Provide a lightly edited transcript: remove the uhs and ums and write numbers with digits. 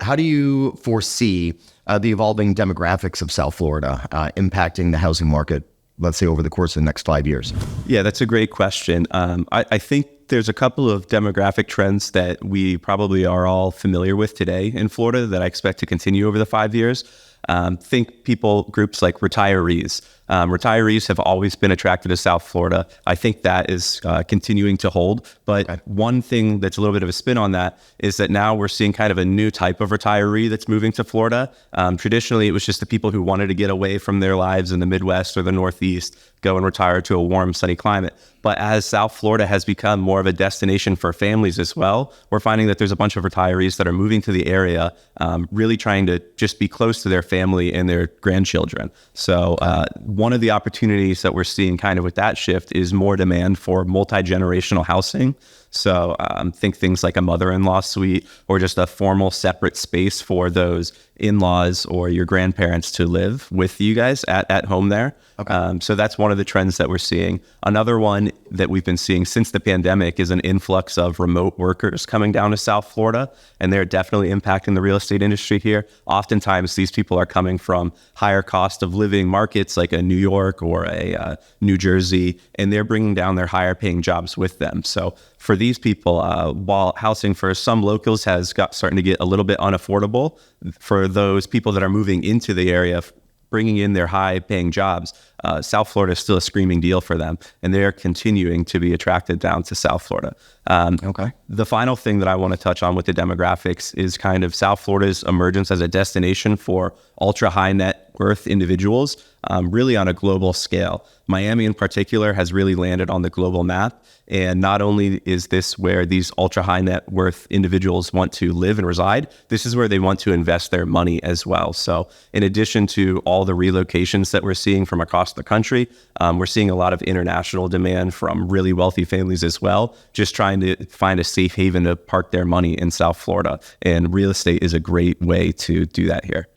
how do you foresee the evolving demographics of South Florida impacting the housing market, let's say, over the course of the next 5 years? Yeah, that's a great question. I think there's a couple of demographic trends that we probably are all familiar with today in Florida that I expect to continue over the 5 years. Think groups like retirees. Retirees have always been attracted to South Florida. I think that is continuing to hold. But one thing that's a little bit of a spin on that is that now we're seeing kind of a new type of retiree that's moving to Florida. Traditionally, it was just the people who wanted to get away from their lives in the Midwest or the Northeast, go and retire to a warm, sunny climate. But as South Florida has become more of a destination for families as well, we're finding that there's a bunch of retirees that are moving to the area, really trying to just be close to their family and their grandchildren. So one of the opportunities that we're seeing kind of with that shift is more demand for multi-generational housing. So think things like a mother-in-law suite or just a formal separate space for those in-laws or your grandparents to live with you guys at home there. Okay. So that's one of the trends that we're seeing. Another one that we've been seeing since the pandemic is an influx of remote workers coming down to South Florida, and they're definitely impacting the real estate industry here. Oftentimes, these people are coming from higher cost of living markets like a New York or a New Jersey, and they're bringing down their higher paying jobs with them. So for these people, while housing for some locals starting to get a little bit unaffordable, for those people that are moving into the area, bringing in their high-paying jobs, South Florida is still a screaming deal for them, and they're continuing to be attracted down to South Florida. Okay. The final thing that I want to touch on with the demographics is kind of South Florida's emergence as a destination for ultra-high net worth individuals, really on a global scale. Miami in particular has really landed on the global map. And not only is this where these ultra high net worth individuals want to live and reside, this is where they want to invest their money as well. So in addition to all the relocations that we're seeing from across the country, we're seeing a lot of international demand from really wealthy families as well, just trying to find a safe haven to park their money in South Florida. And real estate is a great way to do that here.